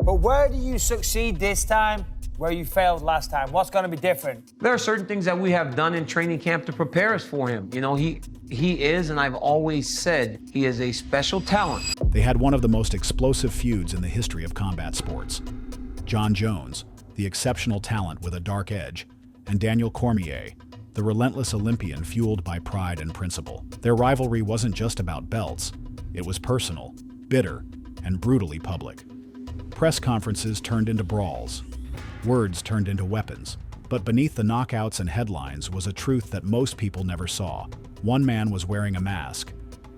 But where do you succeed this time where you failed last time? What's going to be different? There are certain things that we have done in training camp to prepare us for him. You know, he is, and I've always said, he is a special talent. They had one of the most explosive feuds in the history of combat sports. Jon Jones, the exceptional talent with a dark edge, and Daniel Cormier, the relentless Olympian fueled by pride and principle. Their rivalry wasn't just about belts. It was personal, bitter, and brutally public. Press conferences turned into brawls. Words turned into weapons. But beneath the knockouts and headlines was a truth that most people never saw. One man was wearing a mask,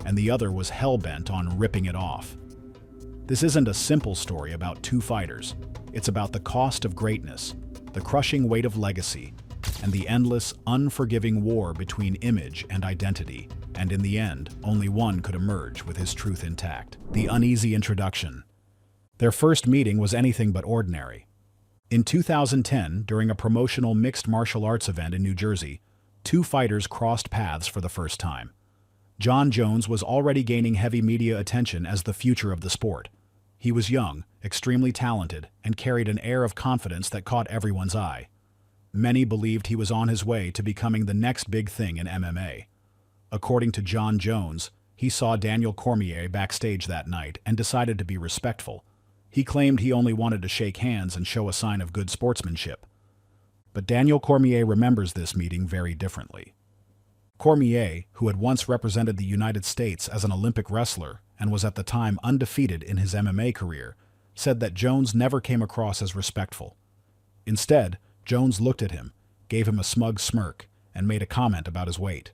and the other was hell-bent on ripping it off. This isn't a simple story about two fighters. It's about the cost of greatness, the crushing weight of legacy, and the endless, unforgiving war between image and identity. And in the end, only one could emerge with his truth intact. The uneasy introduction. Their first meeting was anything but ordinary. In 2010, during a promotional mixed martial arts event in New Jersey, two fighters crossed paths for the first time. Jon Jones was already gaining heavy media attention as the future of the sport. He was young, extremely talented, and carried an air of confidence that caught everyone's eye. Many believed he was on his way to becoming the next big thing in MMA. According to Jon Jones, he saw Daniel Cormier backstage that night and decided to be respectful. He claimed he only wanted to shake hands and show a sign of good sportsmanship. But Daniel Cormier remembers this meeting very differently. Cormier, who had once represented the United States as an Olympic wrestler and was at the time undefeated in his MMA career, said that Jones never came across as respectful. Instead, Jones looked at him, gave him a smug smirk, and made a comment about his weight.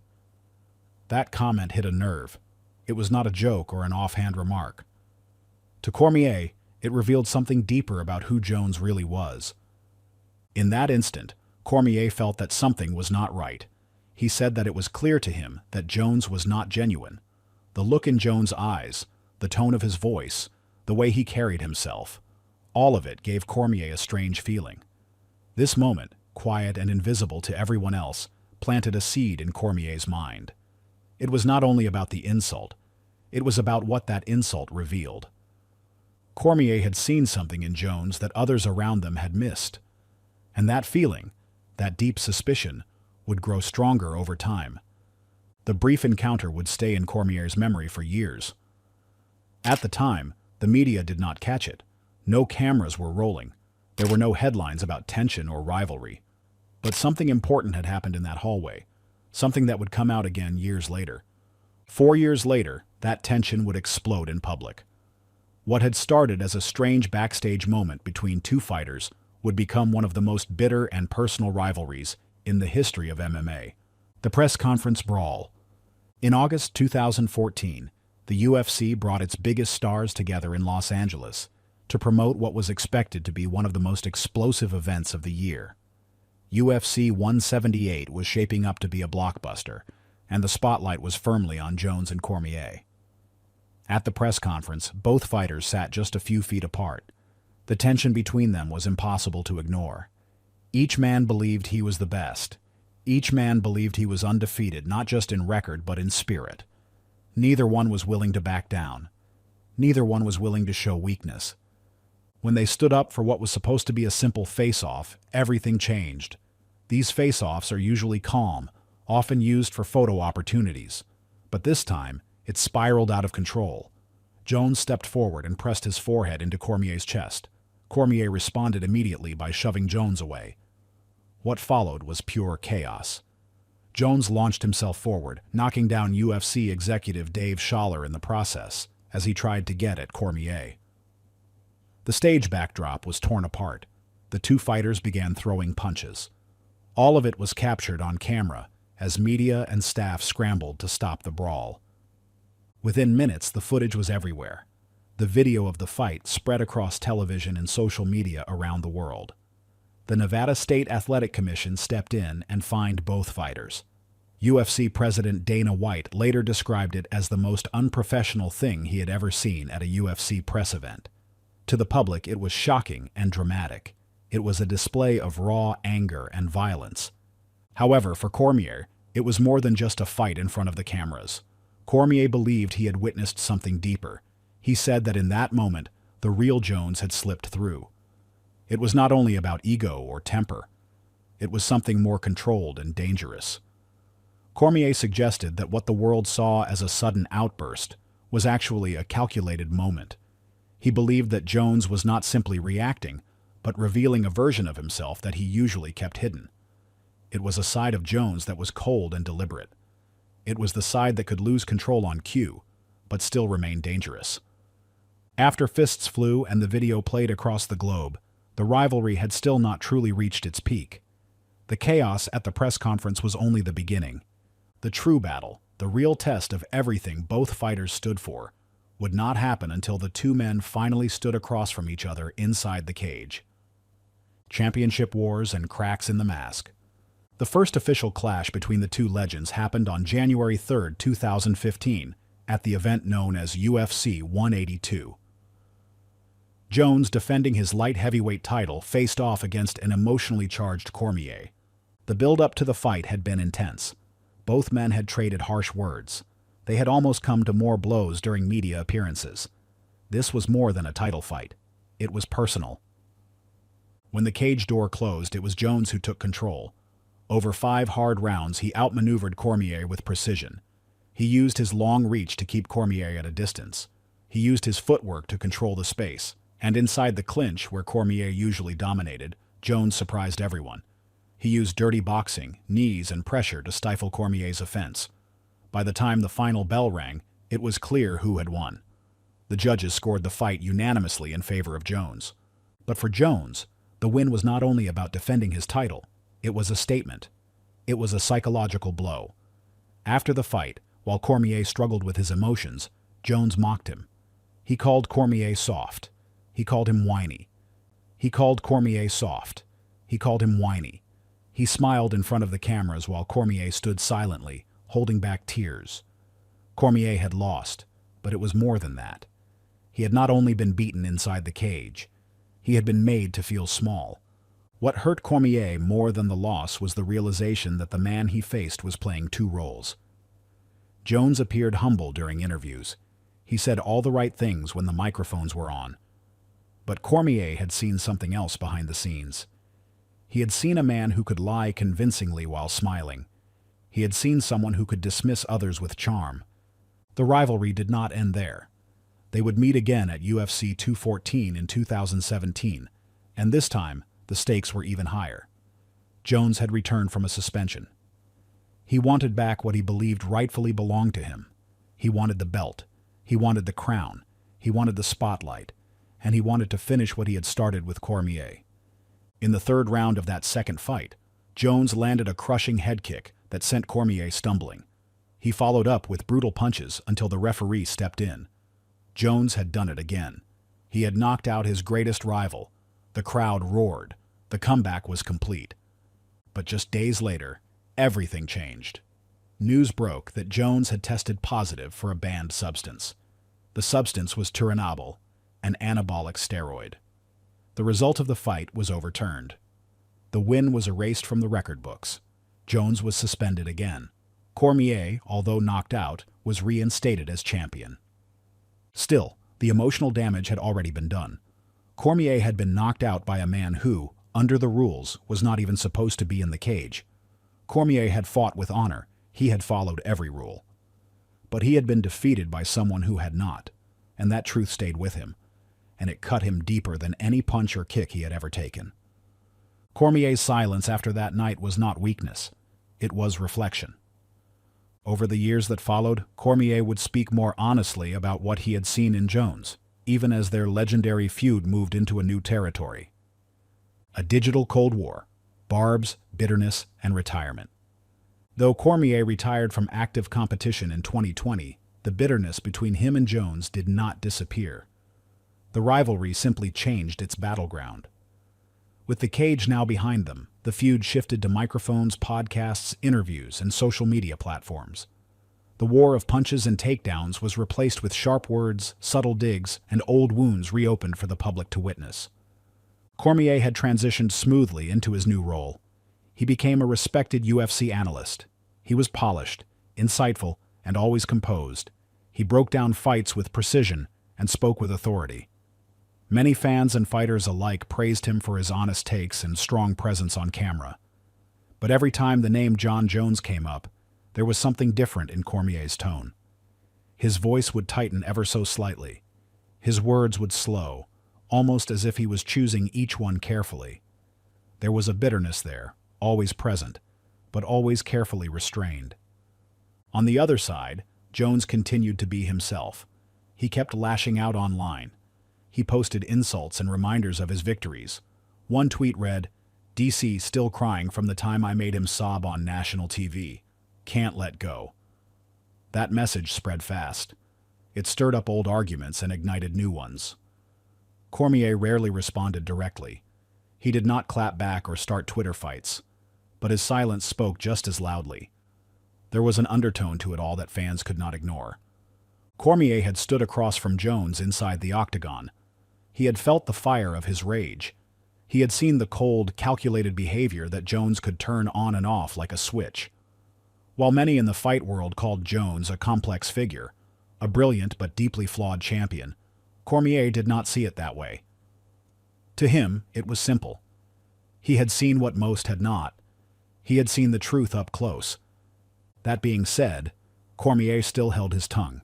That comment hit a nerve. It was not a joke or an offhand remark. To Cormier, it revealed something deeper about who Jones really was. In that instant, Cormier felt that something was not right. He said that it was clear to him that Jones was not genuine. The look in Jones' eyes, the tone of his voice, the way he carried himself, all of it gave Cormier a strange feeling. This moment, quiet and invisible to everyone else, planted a seed in Cormier's mind. It was not only about the insult, it was about what that insult revealed. Cormier had seen something in Jones that others around them had missed. And that feeling, that deep suspicion, would grow stronger over time. The brief encounter would stay in Cormier's memory for years. At the time, the media did not catch it. No cameras were rolling. There were no headlines about tension or rivalry. But something important had happened in that hallway, something that would come out again years later. 4 years later, that tension would explode in public. What had started as a strange backstage moment between two fighters would become one of the most bitter and personal rivalries in the history of MMA. The press conference brawl. In August 2014, the UFC brought its biggest stars together in Los Angeles to promote what was expected to be one of the most explosive events of the year. UFC 178 was shaping up to be a blockbuster, and the spotlight was firmly on Jones and Cormier. At the press conference, both fighters sat just a few feet apart. The tension between them was impossible to ignore. Each man believed he was the best. Each man believed he was undefeated, not just in record, but in spirit. Neither one was willing to back down. Neither one was willing to show weakness. When they stood up for what was supposed to be a simple face-off, everything changed. These face-offs are usually calm, often used for photo opportunities. But this time, it spiraled out of control. Jones stepped forward and pressed his forehead into Cormier's chest. Cormier responded immediately by shoving Jones away. What followed was pure chaos. Jones launched himself forward, knocking down UFC executive Dave Schaller in the process, as he tried to get at Cormier. The stage backdrop was torn apart. The two fighters began throwing punches. All of it was captured on camera as media and staff scrambled to stop the brawl. Within minutes, the footage was everywhere. The video of the fight spread across television and social media around the world. The Nevada State Athletic Commission stepped in and fined both fighters. UFC President Dana White later described it as the most unprofessional thing he had ever seen at a UFC press event. To the public, it was shocking and dramatic. It was a display of raw anger and violence. However, for Cormier, it was more than just a fight in front of the cameras. Cormier believed he had witnessed something deeper. He said that in that moment, the real Jones had slipped through. It was not only about ego or temper. It was something more controlled and dangerous. Cormier suggested that what the world saw as a sudden outburst was actually a calculated moment. He believed that Jones was not simply reacting, but revealing a version of himself that he usually kept hidden. It was a side of Jones that was cold and deliberate. It was the side that could lose control on cue, but still remain dangerous. After fists flew and the video played across the globe, the rivalry had still not truly reached its peak. The chaos at the press conference was only the beginning. The true battle, the real test of everything both fighters stood for, would not happen until the two men finally stood across from each other inside the cage. Championship wars and cracks in the mask. The first official clash between the two legends happened on January 3, 2015, at the event known as UFC 182. Jones, defending his light heavyweight title, faced off against an emotionally charged Cormier. The build-up to the fight had been intense. Both men had traded harsh words. They had almost come to more blows during media appearances. This was more than a title fight. It was personal. When the cage door closed, it was Jones who took control. Over 5 hard rounds, he outmaneuvered Cormier with precision. He used his long reach to keep Cormier at a distance. He used his footwork to control the space. And inside the clinch, where Cormier usually dominated, Jones surprised everyone. He used dirty boxing, knees, and pressure to stifle Cormier's offense. By the time the final bell rang, it was clear who had won. The judges scored the fight unanimously in favor of Jones. But for Jones, the win was not only about defending his title, it was a statement. It was a psychological blow. After the fight, while Cormier struggled with his emotions, Jones mocked him. He called Cormier soft. He called him whiny. He called Cormier soft. He called him whiny. He smiled in front of the cameras while Cormier stood silently, holding back tears. Cormier had lost, but it was more than that. He had not only been beaten inside the cage, he had been made to feel small. What hurt Cormier more than the loss was the realization that the man he faced was playing 2 roles. Jones appeared humble during interviews. He said all the right things when the microphones were on. But Cormier had seen something else behind the scenes. He had seen a man who could lie convincingly while smiling. He had seen someone who could dismiss others with charm. The rivalry did not end there. They would meet again at UFC 214 in 2017, and this time, the stakes were even higher. Jones had returned from a suspension. He wanted back what he believed rightfully belonged to him. He wanted the belt. He wanted the crown. He wanted the spotlight. And he wanted to finish what he had started with Cormier. In the 3rd round of that second fight, Jones landed a crushing head kick that sent Cormier stumbling. He followed up with brutal punches until the referee stepped in. Jones had done it again. He had knocked out his greatest rival. The crowd roared. The comeback was complete. But just days later, everything changed. News broke that Jones had tested positive for a banned substance. The substance was turinabol, an anabolic steroid. The result of the fight was overturned. The win was erased from the record books. Jones was suspended again. Cormier, although knocked out, was reinstated as champion. Still, the emotional damage had already been done. Cormier had been knocked out by a man who, under the rules, was not even supposed to be in the cage. Cormier had fought with honor. He had followed every rule. But he had been defeated by someone who had not, and that truth stayed with him, and it cut him deeper than any punch or kick he had ever taken. Cormier's silence after that night was not weakness. It was reflection. Over the years that followed, Cormier would speak more honestly about what he had seen in Jones, even as their legendary feud moved into a new territory. A digital Cold War, barbs, bitterness, and retirement. Though Cormier retired from active competition in 2020, the bitterness between him and Jones did not disappear. The rivalry simply changed its battleground. With the cage now behind them, the feud shifted to microphones, podcasts, interviews, and social media platforms. The war of punches and takedowns was replaced with sharp words, subtle digs, and old wounds reopened for the public to witness. Cormier had transitioned smoothly into his new role. He became a respected UFC analyst. He was polished, insightful, and always composed. He broke down fights with precision and spoke with authority. Many fans and fighters alike praised him for his honest takes and strong presence on camera. But every time the name Jon Jones came up, there was something different in Cormier's tone. His voice would tighten ever so slightly. His words would slow, almost as if he was choosing each one carefully. There was a bitterness there, always present, but always carefully restrained. On the other side, Jones continued to be himself. He kept lashing out online. He posted insults and reminders of his victories. One tweet read, "DC still crying from the time I made him sob on national TV. Can't let go." That message spread fast. It stirred up old arguments and ignited new ones. Cormier rarely responded directly. He did not clap back or start Twitter fights, but his silence spoke just as loudly. There was an undertone to it all that fans could not ignore. Cormier had stood across from Jones inside the Octagon. He had felt the fire of his rage. He had seen the cold, calculated behavior that Jones could turn on and off like a switch. While many in the fight world called Jones a complex figure, a brilliant but deeply flawed champion, Cormier did not see it that way. To him, it was simple. He had seen what most had not. He had seen the truth up close. That being said, Cormier still held his tongue.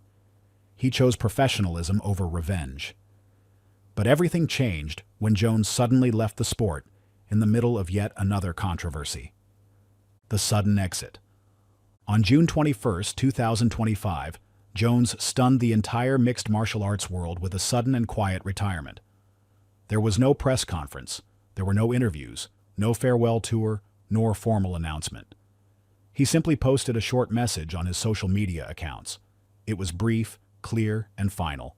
He chose professionalism over revenge. But everything changed when Jones suddenly left the sport in the middle of yet another controversy. The sudden exit. On June 21, 2025, Jones stunned the entire mixed martial arts world with a sudden and quiet retirement. There was no press conference, there were no interviews, no farewell tour, nor formal announcement. He simply posted a short message on his social media accounts. It was brief, clear, and final.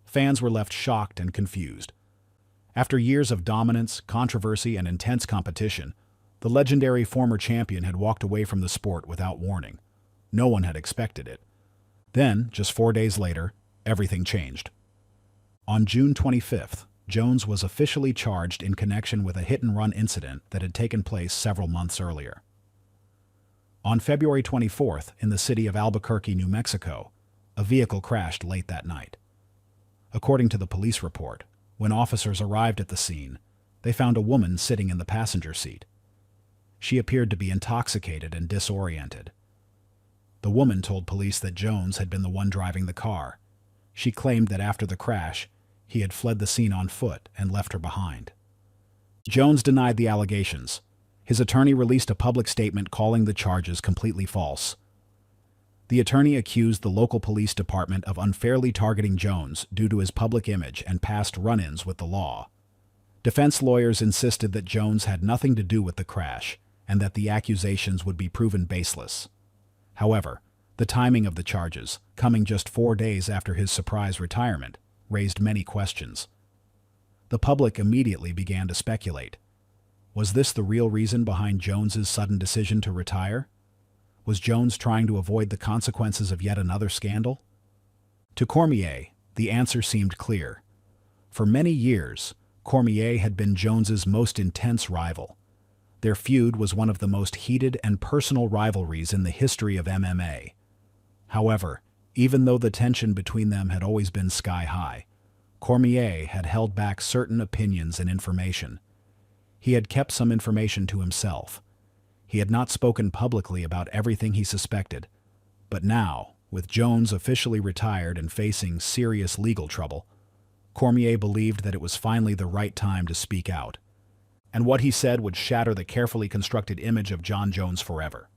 Fans were left shocked and confused. After years of dominance, controversy, and intense competition, the legendary former champion had walked away from the sport without warning. No one had expected it. Then, just 4 days later, everything changed. On June 25th, Jones was officially charged in connection with a hit-and-run incident that had taken place several months earlier. On February 24th, in the city of Albuquerque, New Mexico, a vehicle crashed late that night. According to the police report, when officers arrived at the scene, they found a woman sitting in the passenger seat. She appeared to be intoxicated and disoriented. The woman told police that Jones had been the one driving the car. She claimed that after the crash, he had fled the scene on foot and left her behind. Jones denied the allegations. His attorney released a public statement calling the charges completely false. The attorney accused the local police department of unfairly targeting Jones due to his public image and past run-ins with the law. Defense lawyers insisted that Jones had nothing to do with the crash and that the accusations would be proven baseless. However, the timing of the charges, coming just 4 days after his surprise retirement, raised many questions. The public immediately began to speculate. Was this the real reason behind Jones's sudden decision to retire? Was Jones trying to avoid the consequences of yet another scandal? To Cormier, the answer seemed clear. For many years, Cormier had been Jones's most intense rival. Their feud was one of the most heated and personal rivalries in the history of MMA. However, even though the tension between them had always been sky-high, Cormier had held back certain opinions and information. He had kept some information to himself. He had not spoken publicly about everything he suspected, but now, with Jones officially retired and facing serious legal trouble, Cormier believed that it was finally the right time to speak out. And what he said would shatter the carefully constructed image of Jon Jones forever.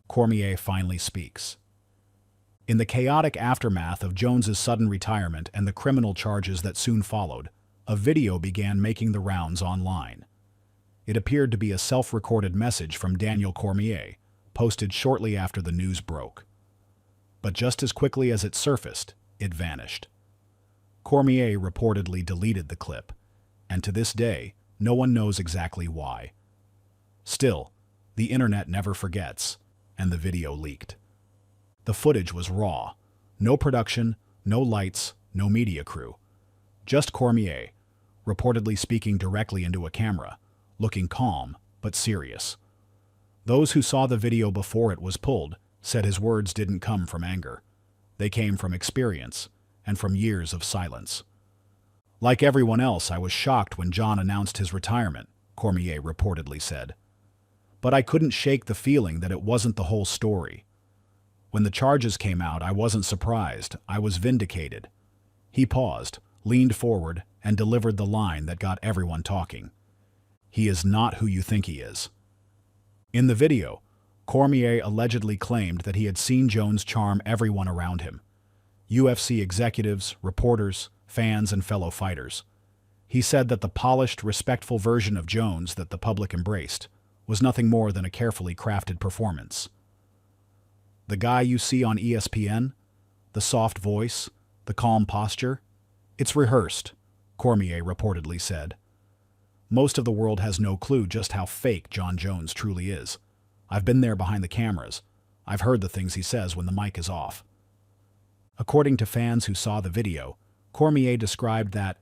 Cormier finally speaks. In the chaotic aftermath of Jones's sudden retirement and the criminal charges that soon followed, a video began making the rounds online. It appeared to be a self-recorded message from Daniel Cormier, posted shortly after the news broke. But just as quickly as it surfaced, it vanished. Cormier reportedly deleted the clip, and to this day, no one knows exactly why. Still, the internet never forgets, and the video leaked. The footage was raw. No production, no lights, no media crew. Just Cormier, reportedly speaking directly into a camera, looking calm but serious. Those who saw the video before it was pulled said his words didn't come from anger. They came from experience and from years of silence. Like everyone else, I was shocked when Jon announced his retirement, Cormier reportedly said. But I couldn't shake the feeling that it wasn't the whole story. When the charges came out, I wasn't surprised. I was vindicated. He paused, leaned forward, and delivered the line that got everyone talking. He is not who you think he is. In the video, Cormier allegedly claimed that he had seen Jones charm everyone around him. UFC executives, reporters, fans, and fellow fighters. He said that the polished, respectful version of Jones that the public embraced was nothing more than a carefully crafted performance. The guy you see on ESPN, the soft voice, the calm posture, it's rehearsed, Cormier reportedly said. Most of the world has no clue just how fake Jon Jones truly is. I've been there behind the cameras. I've heard the things he says when the mic is off. According to fans who saw the video, Cormier described that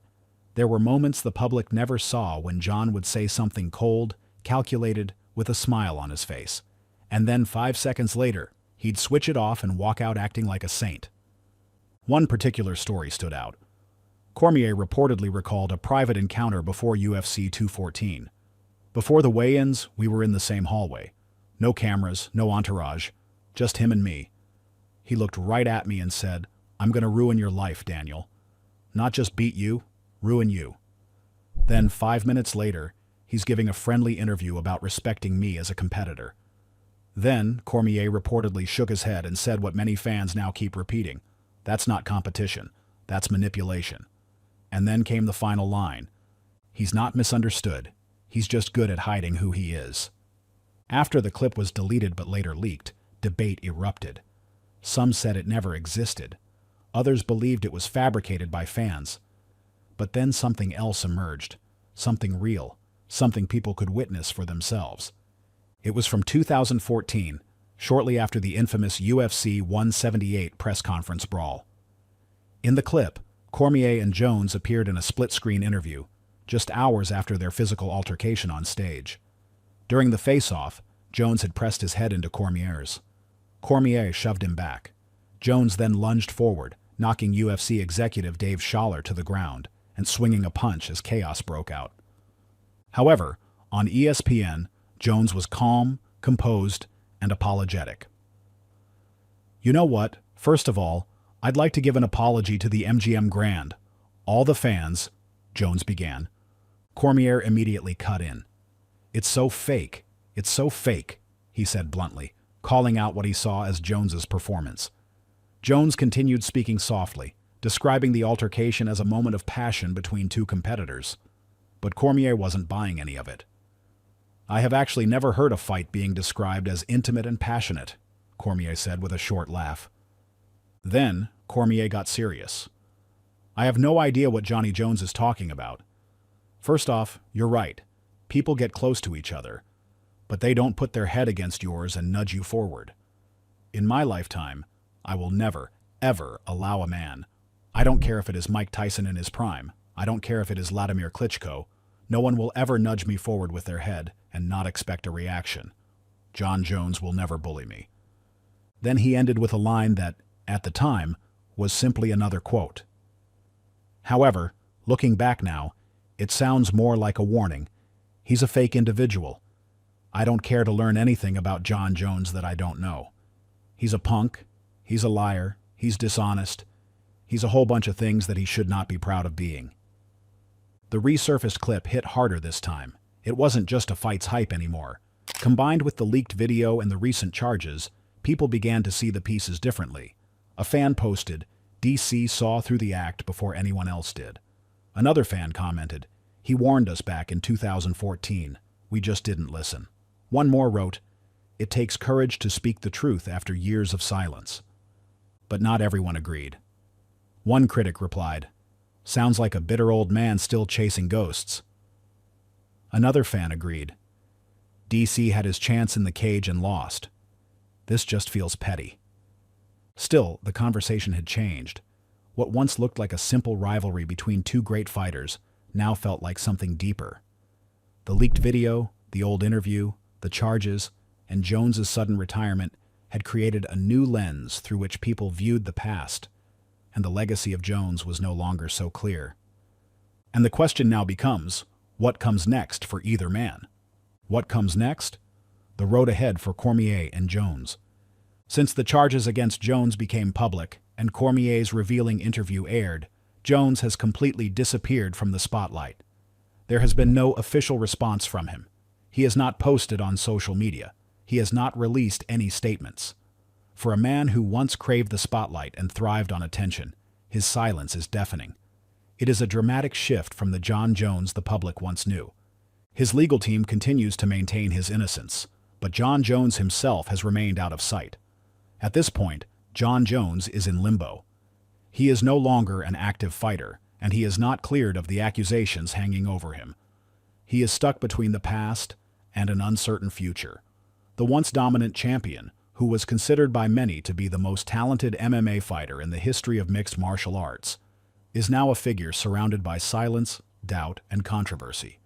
there were moments the public never saw when Jon would say something cold, calculated, with a smile on his face. And then 5 seconds later, he'd switch it off and walk out acting like a saint. One particular story stood out. Cormier reportedly recalled a private encounter before UFC 214. Before the weigh-ins, we were in the same hallway. No cameras, no entourage, just him and me. He looked right at me and said, "I'm going to ruin your life, Daniel. Not just beat you, ruin you." Then 5 minutes later, he's giving a friendly interview about respecting me as a competitor. Then, Cormier reportedly shook his head and said what many fans now keep repeating. That's not competition. That's manipulation. And then came the final line. He's not misunderstood. He's just good at hiding who he is. After the clip was deleted but later leaked, debate erupted. Some said it never existed. Others believed it was fabricated by fans. But then something else emerged. Something real. Something people could witness for themselves. It was from 2014, shortly after the infamous UFC 178 press conference brawl. In the clip, Cormier and Jones appeared in a split-screen interview, just hours after their physical altercation on stage. During the face-off, Jones had pressed his head into Cormier's. Cormier shoved him back. Jones then lunged forward, knocking UFC executive Dave Schaller to the ground and swinging a punch as chaos broke out. However, on ESPN, Jones was calm, composed, and apologetic. "You know what? First of all, I'd like to give an apology to the MGM Grand. All the fans," Jones began. Cormier immediately cut in. "It's so fake. It's so fake," he said bluntly, calling out what he saw as Jones's performance. Jones continued speaking softly, describing the altercation as a moment of passion between two competitors. But Cormier wasn't buying any of it. "I have actually never heard a fight being described as intimate and passionate," Cormier said with a short laugh. Then, Cormier got serious. "I have no idea what Johnny Jones is talking about. First off, you're right. People get close to each other, but they don't put their head against yours and nudge you forward. In my lifetime, I will never, ever allow a man. I don't care if it is Mike Tyson in his prime. I don't care if it is Vladimir Klitschko. No one will ever nudge me forward with their head and not expect a reaction. Jon Jones will never bully me." Then he ended with a line that, at the time, was simply another quote. However, looking back now, it sounds more like a warning. He's a fake individual. I don't care to learn anything about Jon Jones that I don't know. He's a punk. He's a liar. He's dishonest. He's a whole bunch of things that he should not be proud of being. The resurfaced clip hit harder this time. It wasn't just a fight's hype anymore. Combined with the leaked video and the recent charges, people began to see the pieces differently. A fan posted, "DC saw through the act before anyone else did." Another fan commented, "He warned us back in 2014. We just didn't listen." One more wrote, "It takes courage to speak the truth after years of silence." But not everyone agreed. One critic replied, "Sounds like a bitter old man still chasing ghosts." Another fan agreed, "DC had his chance in the cage and lost. This just feels petty." Still, the conversation had changed. What once looked like a simple rivalry between two great fighters now felt like something deeper. The leaked video, the old interview, the charges, and Jones's sudden retirement had created a new lens through which people viewed the past, and the legacy of Jones was no longer so clear. And the question now becomes, what comes next for either man? What comes next? The road ahead for Cormier and Jones. Since the charges against Jones became public and Cormier's revealing interview aired, Jones has completely disappeared from the spotlight. There has been no official response from him. He has not posted on social media. He has not released any statements. For a man who once craved the spotlight and thrived on attention, his silence is deafening. It is a dramatic shift from the Jon Jones the public once knew. His legal team continues to maintain his innocence, but Jon Jones himself has remained out of sight. At this point, Jon Jones is in limbo. He is no longer an active fighter, and he is not cleared of the accusations hanging over him. He is stuck between the past and an uncertain future. The once dominant champion, who was considered by many to be the most talented MMA fighter in the history of mixed martial arts, is now a figure surrounded by silence, doubt, and controversy.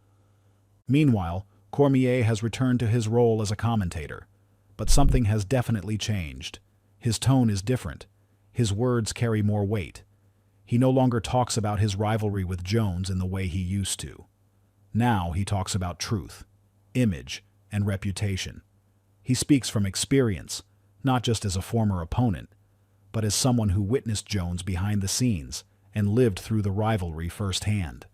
Meanwhile, Cormier has returned to his role as a commentator, but something has definitely changed. His tone is different. His words carry more weight. He no longer talks about his rivalry with Jones in the way he used to. Now he talks about truth, image, and reputation. He speaks from experience, not just as a former opponent, but as someone who witnessed Jones behind the scenes and lived through the rivalry firsthand.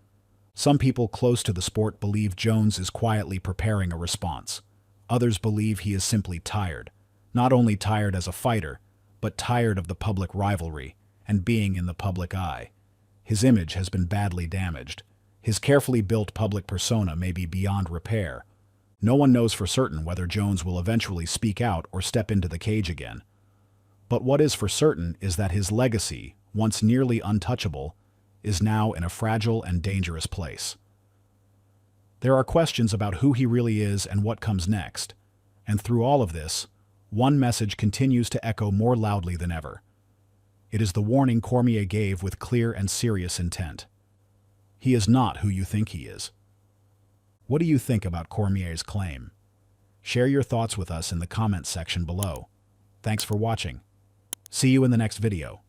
Some people close to the sport believe Jones is quietly preparing a response. Others believe he is simply tired, not only tired as a fighter, but tired of the public rivalry and being in the public eye. His image has been badly damaged. His carefully built public persona may be beyond repair. No one knows for certain whether Jones will eventually speak out or step into the cage again. But what is for certain is that his legacy, once nearly untouchable, is now in a fragile and dangerous place. There are questions about who he really is and what comes next. And through all of this, one message continues to echo more loudly than ever. It is the warning Cormier gave with clear and serious intent. He is not who you think he is. What do you think about Cormier's claim? Share your thoughts with us in the comments section below. Thanks for watching. See you in the next video.